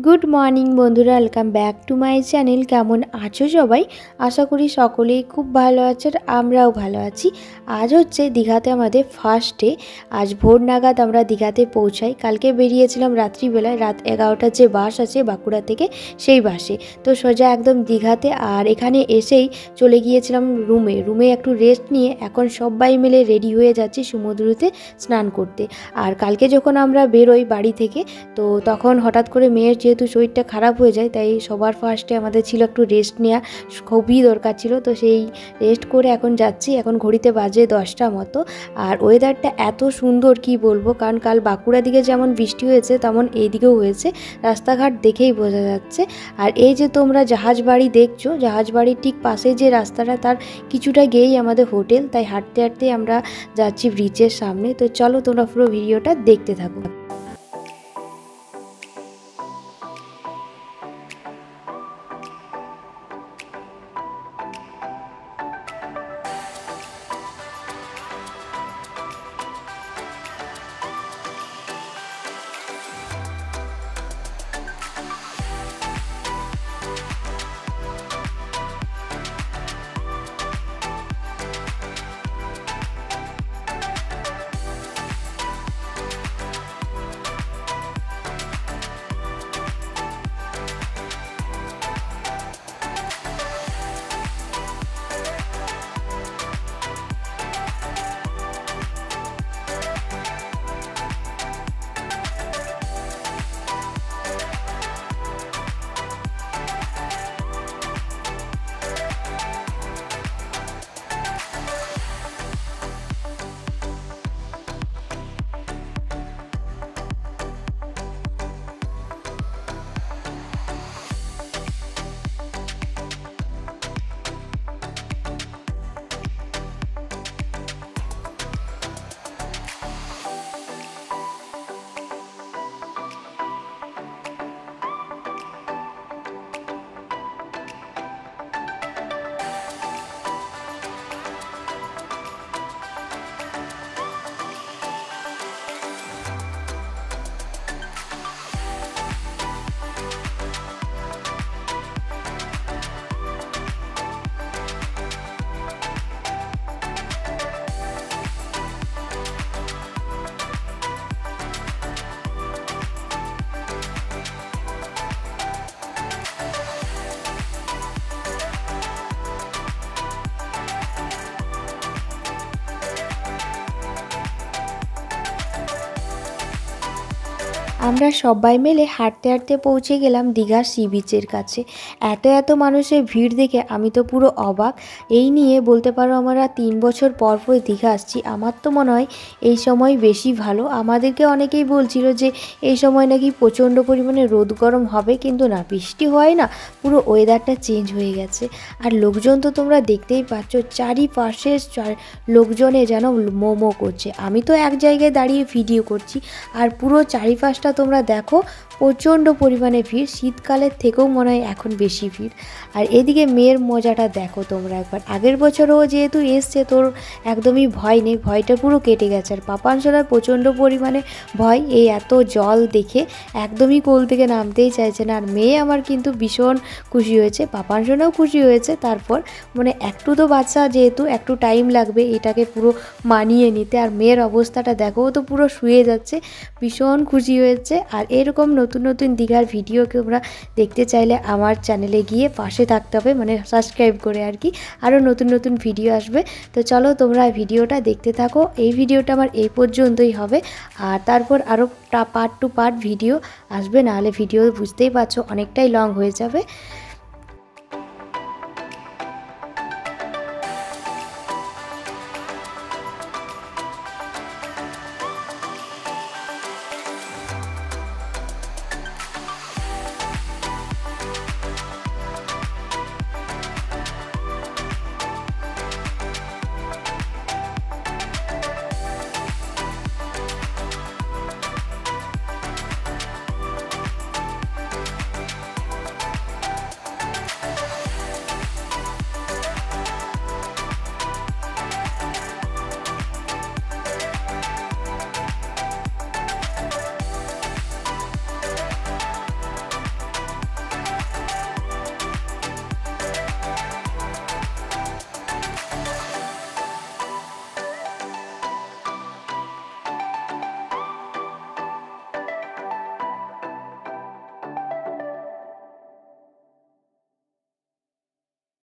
Good morning बंधुरा welcome back to my channel. केमन आछो सबाई? आशा करी सकलेई खूब भालो आछो, आमराओ भालो आछि। आज होच्छे दीघाते आमादेर फार्स्ट डे। आज भोर नागाद आमरा दीघाते पौঁছাই। कालके बेरिয়েছিলাম रात्रिबेलाয়, रात 11টার যে বাস আছে বাঁকুড়া থেকে সেই বাসে। তো সোজা একদম দীঘাতে। আর এখানে এসেই চলে গিয়েছিলাম রুমে একটু রেস্ট নিয়ে এখন সবাই মিলে রেডি হয়ে যাচ্ছি সমুদ্রতে স্নান করতে। আর কালকে যখন আমরা বেরোই বাড়ি থেকে তো তখন হঠাৎ করে মেয়ের যেহেতু শরীরটা খারাপ হয়ে যায় তাই সবার ফার্স্টে আমাদের ছিল একটু রেস্ট নেওয়া, খুবই দরকার ছিল। তো সেই রেস্ট করে এখন যাচ্ছি। এখন ঘড়িতে বাজে 10টা মতো। আর ওয়েদারটা এত সুন্দর কি বলবো, কারণ কাল বাঁকুড়া দিকে যেমন বৃষ্টি হয়েছে তেমন এইদিকেও হয়েছে, রাস্তাঘাট দেখেই বোঝা যাচ্ছে। আর এই যে তোমরা জাহাজ বাড়ি দেখছো, জাহাজ বাড়ির ঠিক পাশে যে রাস্তাটা তার কিছুটা গিয়েই আমাদের হোটেল। তাই হাঁটতে হাঁটতে আমরা যাচ্ছি ব্রিজের সামনে। তো চলো তোমরা পুরো ভিডিওটা দেখতে থাকো। আমরা সবাই মিলে হাঁটতে হাঁটতে পৌঁছে গেলাম দীঘার সি বিচের কাছে। এত মানুষের ভিড় দেখে আমি তো পুরো অবাক। এই নিয়ে বলতে পারো আমরা 3 বছর পর দীঘা আসছি। আমার তো মনে হয় এই সময় বেশি ভালো। আমাদেরকে অনেকেই বলছিল যে এই সময় নাকি প্রচণ্ড পরিমাণে রোদ গরম হবে, কিন্তু না, বৃষ্টি হয় না, পুরো ওয়েদারটা চেঞ্জ হয়ে গেছে। আর লোকজন তো তোমরা দেখতেই পাচ্ছ, চারিপাশে লোকজনে যেন মোমো করছে। আমি তো এক জায়গায় দাঁড়িয়ে ভিডিও করছি আর পুরো চারিপাশটা তোমরা দেখো প্রচণ্ড পরিমাণে ভিড়। শীতকালের থেকেও মনে হয় এখন বেশি ভিড়। আর এদিকে মেয়ের মজাটা দেখো তোমরা একবার। আগের বছরও যেহেতু এসছে, তোর একদমই ভয় নেই, ভয়টা পুরো কেটে গেছে। আর পাপানসোনার প্রচণ্ড পরিমাণে ভয়, এই এত জল দেখে একদমই কোল থেকে নামতেই চাইছে না। আর মেয়ে আমার কিন্তু ভীষণ খুশি হয়েছে, পাপানসোনাও খুশি হয়েছে। তারপর মানে একটু তো বাচ্চা, যেহেতু একটু টাইম লাগবে এটাকে পুরো মানিয়ে নিতে। আর মেয়ের অবস্থাটা দেখো, তো পুরো শুয়ে যাচ্ছে, ভীষণ খুশি হয়েছে। আর এরকম নতুন নতুন দীঘার ভিডিওকে তোমরা দেখতে চাইলে আমার চ্যানেলে গিয়ে পাশে থাকতে হবে, মানে সাবস্ক্রাইব করে আর কি। আরও নতুন নতুন ভিডিও আসবে। তো চলো তোমরা ভিডিওটা দেখতে থাকো। এই ভিডিওটা আমার এই পর্যন্তই হবে। আর তারপর আরও পার্ট টু পার্ট ভিডিও আসবে, নাহলে ভিডিও বুঝতেই পারছো অনেকটাই লং হয়ে যাবে।